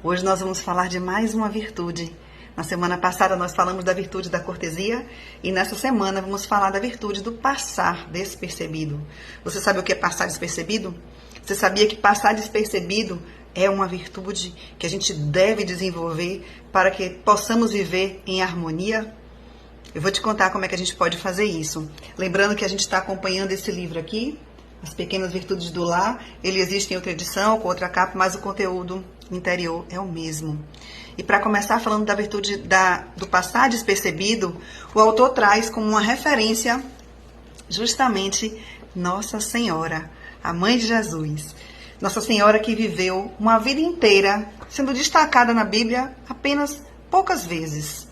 Hoje nós vamos falar de mais uma virtude. Na semana passada nós falamos da virtude da cortesia e nessa semana vamos falar da virtude do passar despercebido. Você sabe o que é passar despercebido? Você sabia que passar despercebido é uma virtude que a gente deve desenvolver para que possamos viver em harmonia? Eu vou te contar como é que a gente pode fazer isso. Lembrando que a gente está acompanhando esse livro aqui, As Pequenas Virtudes do Lar. Ele existe em outra edição, com outra capa, mas o conteúdo interior é o mesmo. E para começar falando da virtude do passar despercebido, o autor traz como uma referência justamente Nossa Senhora, a Mãe de Jesus. Nossa Senhora que viveu uma vida inteira sendo destacada na Bíblia apenas poucas vezes.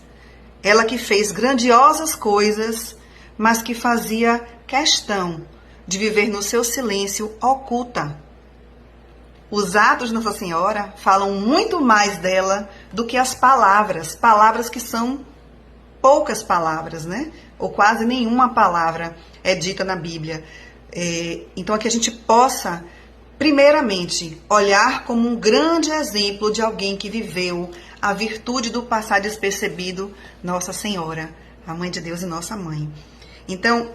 Ela que fez grandiosas coisas, mas que fazia questão de viver no seu silêncio oculta. Os atos de Nossa Senhora falam muito mais dela do que as palavras que são poucas palavras, né? Ou quase nenhuma palavra é dita na Bíblia. Então, que a gente possa, primeiramente, olhar como um grande exemplo de alguém que viveu a virtude do passar despercebido, Nossa Senhora, a Mãe de Deus e nossa Mãe. Então,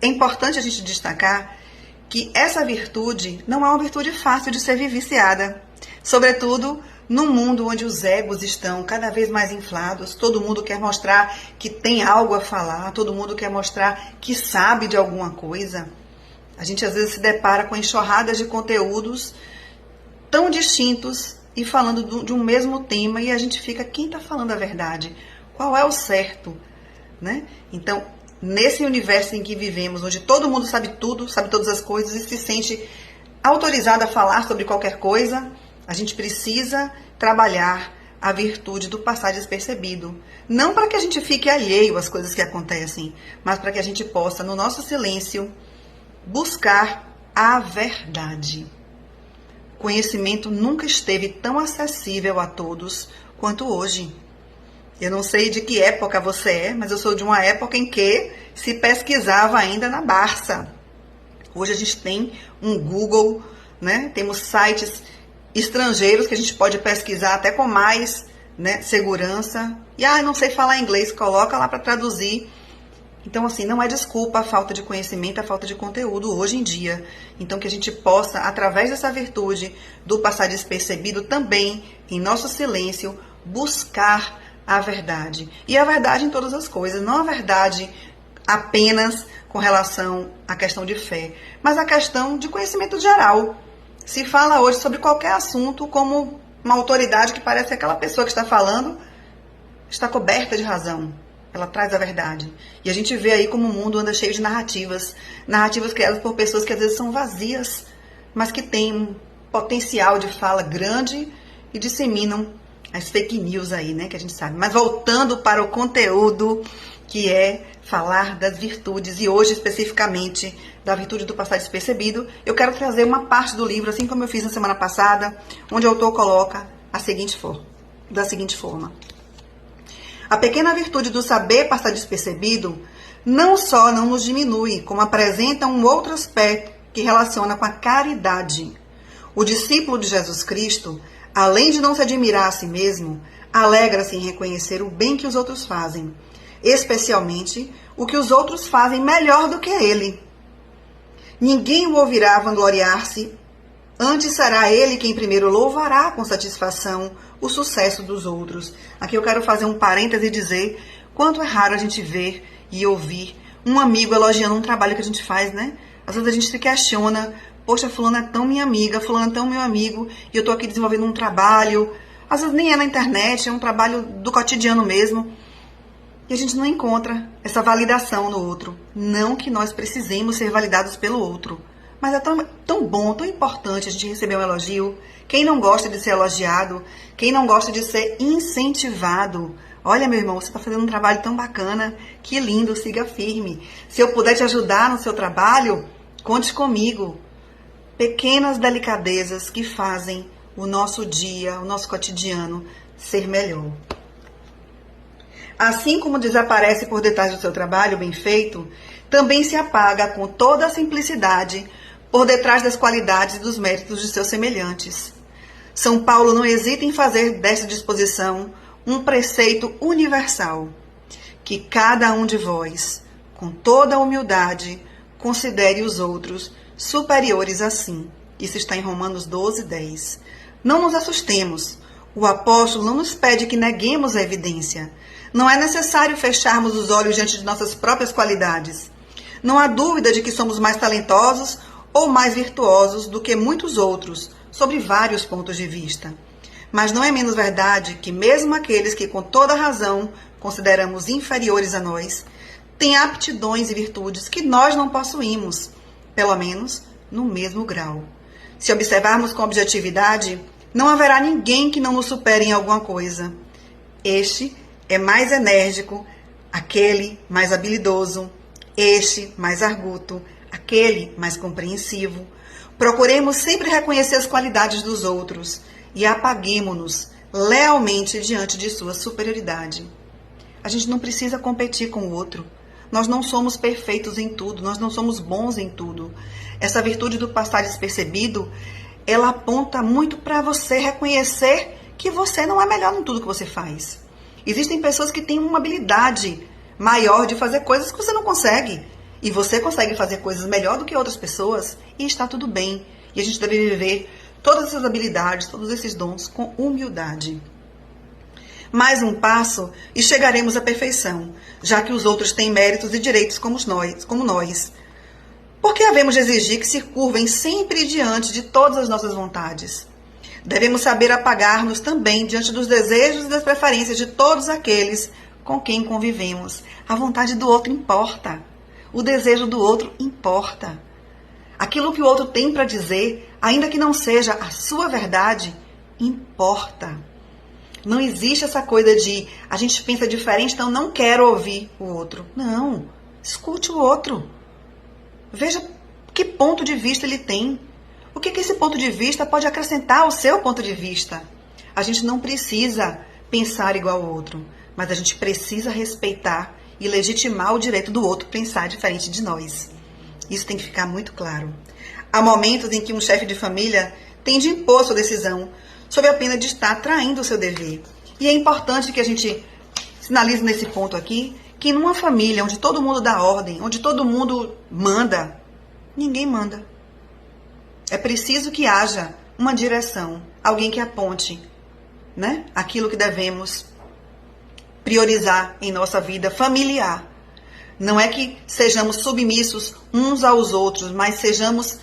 é importante a gente destacar que essa virtude não é uma virtude fácil de ser vivenciada, sobretudo num mundo onde os egos estão cada vez mais inflados, todo mundo quer mostrar que tem algo a falar, todo mundo quer mostrar que sabe de alguma coisa. A gente às vezes se depara com enxurradas de conteúdos tão distintos e falando de um mesmo tema e a gente fica, quem está falando a verdade? Qual é o certo? Né? Então, nesse universo em que vivemos, onde todo mundo sabe tudo, sabe todas as coisas e se sente autorizado a falar sobre qualquer coisa, a gente precisa trabalhar a virtude do passar despercebido. Não para que a gente fique alheio às coisas que acontecem, mas para que a gente possa, no nosso silêncio, buscar a verdade. O conhecimento nunca esteve tão acessível a todos quanto hoje. Eu não sei de que época você é, mas eu sou de uma época em que se pesquisava ainda na Barça. Hoje a gente tem um Google, né? Temos sites estrangeiros que a gente pode pesquisar até com mais, né, segurança. E não sei falar inglês, coloca lá para traduzir. Então, assim, não é desculpa a falta de conhecimento, a falta de conteúdo hoje em dia. Então, que a gente possa, através dessa virtude do passar despercebido, também, em nosso silêncio, buscar a verdade. E a verdade em todas as coisas, não a verdade apenas com relação à questão de fé, mas a questão de conhecimento geral. Se fala hoje sobre qualquer assunto como uma autoridade que parece aquela pessoa que está falando está coberta de razão. Ela traz a verdade. E a gente vê aí como o mundo anda cheio de narrativas criadas por pessoas que às vezes são vazias, mas que têm um potencial de fala grande e disseminam as fake news aí, né, que a gente sabe. Mas voltando para o conteúdo, que é falar das virtudes, e hoje especificamente da virtude do passar despercebido, eu quero trazer uma parte do livro, assim como eu fiz na semana passada, onde o autor coloca da seguinte forma. A pequena virtude do saber passar despercebido não só não nos diminui, como apresenta um outro aspecto que relaciona com a caridade. O discípulo de Jesus Cristo, além de não se admirar a si mesmo, alegra-se em reconhecer o bem que os outros fazem, especialmente o que os outros fazem melhor do que ele. Ninguém o ouvirá vangloriar-se, antes será ele quem primeiro louvará com satisfação o sucesso dos outros. Aqui eu quero fazer um parêntese e dizer quanto é raro a gente ver e ouvir um amigo elogiando um trabalho que a gente faz, né? Às vezes a gente se questiona, poxa, fulana é tão minha amiga, fulana é tão meu amigo, e eu tô aqui desenvolvendo um trabalho, às vezes nem é na internet, é um trabalho do cotidiano mesmo, e a gente não encontra essa validação no outro. Não que nós precisemos ser validados pelo outro, mas é tão bom, tão importante a gente receber um elogio. Quem não gosta de ser elogiado? Quem não gosta de ser incentivado? Olha, meu irmão, você está fazendo um trabalho tão bacana, que lindo, siga firme. Se eu puder te ajudar no seu trabalho, conte comigo. Pequenas delicadezas que fazem o nosso dia, o nosso cotidiano ser melhor. Assim como desaparece por detrás do seu trabalho bem feito, também se apaga com toda a simplicidade por detrás das qualidades e dos méritos de seus semelhantes. São Paulo não hesita em fazer desta disposição um preceito universal, que cada um de vós, com toda a humildade, considere os outros superiores a si. Isso está em Romanos 12, 10. Não nos assustemos. O apóstolo não nos pede que neguemos a evidência. Não é necessário fecharmos os olhos diante de nossas próprias qualidades. Não há dúvida de que somos mais talentosos ou mais virtuosos do que muitos outros, sobre vários pontos de vista. Mas não é menos verdade que mesmo aqueles que com toda razão consideramos inferiores a nós, têm aptidões e virtudes que nós não possuímos, pelo menos no mesmo grau. Se observarmos com objetividade, não haverá ninguém que não nos supere em alguma coisa. Este é mais enérgico, aquele mais habilidoso, este mais arguto, aquele mais compreensivo. Procuremos sempre reconhecer as qualidades dos outros e apaguemo-nos lealmente diante de sua superioridade. A gente não precisa competir com o outro. Nós não somos perfeitos em tudo, nós não somos bons em tudo. Essa virtude do passar despercebido, ela aponta muito para você reconhecer que você não é melhor em tudo que você faz. Existem pessoas que têm uma habilidade maior de fazer coisas que você não consegue. E você consegue fazer coisas melhor do que outras pessoas e está tudo bem. E a gente deve viver todas essas habilidades, todos esses dons com humildade. Mais um passo e chegaremos à perfeição, já que os outros têm méritos e direitos como nós. Por que havemos de exigir que se curvem sempre diante de todas as nossas vontades? Devemos saber apagar-nos também diante dos desejos e das preferências de todos aqueles com quem convivemos. A vontade do outro importa. O desejo do outro importa. Aquilo que o outro tem para dizer, ainda que não seja a sua verdade, importa. Não existe essa coisa de a gente pensa diferente, então não quero ouvir o outro. Não, escute o outro. Veja que ponto de vista ele tem. O que esse ponto de vista pode acrescentar ao seu ponto de vista. A gente não precisa pensar igual ao outro, mas a gente precisa respeitar e legitimar o direito do outro pensar diferente de nós. Isso tem que ficar muito claro. Há momentos em que um chefe de família tem de impor sua decisão sob a pena de estar traindo o seu dever. E é importante que a gente sinalize nesse ponto aqui que numa família onde todo mundo dá ordem, onde todo mundo manda, ninguém manda. É preciso que haja uma direção, alguém que aponte, né, aquilo que devemos priorizar em nossa vida familiar. Não é que sejamos submissos uns aos outros, mas sejamos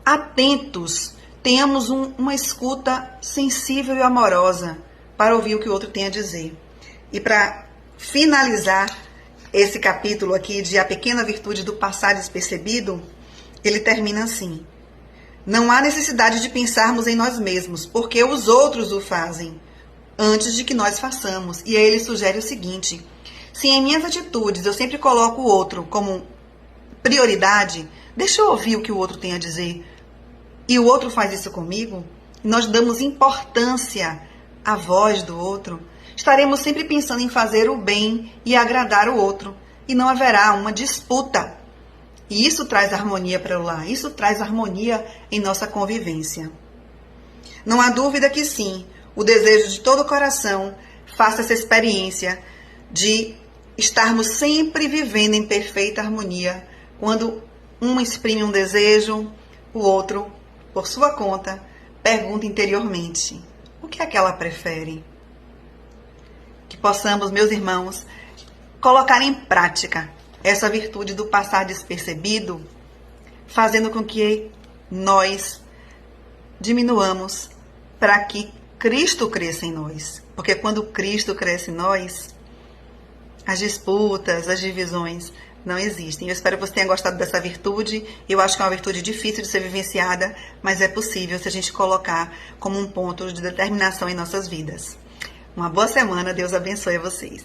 atentos, tenhamos uma escuta sensível e amorosa para ouvir o que o outro tem a dizer. E para finalizar esse capítulo aqui de A Pequena Virtude do Passar Despercebido, ele termina assim: não há necessidade de pensarmos em nós mesmos, porque os outros o fazem antes de que nós façamos. E aí ele sugere o seguinte: se em minhas atitudes eu sempre coloco o outro como prioridade, deixa eu ouvir o que o outro tem a dizer, e o outro faz isso comigo, nós damos importância à voz do outro, estaremos sempre pensando em fazer o bem e agradar o outro, e não haverá uma disputa. E isso traz harmonia para o lar, isso traz harmonia em nossa convivência. Não há dúvida que sim, o desejo de todo o coração faça essa experiência de estarmos sempre vivendo em perfeita harmonia, quando um exprime um desejo, o outro, por sua conta, pergunta interiormente: o que é que ela prefere? Que possamos, meus irmãos, colocar em prática essa virtude do passar despercebido, fazendo com que nós diminuamos para que Cristo cresça em nós. Porque quando Cristo cresce em nós, as disputas, as divisões não existem. Eu espero que você tenha gostado dessa virtude. Eu acho que é uma virtude difícil de ser vivenciada, mas é possível se a gente colocar como um ponto de determinação em nossas vidas. Uma boa semana, Deus abençoe a vocês.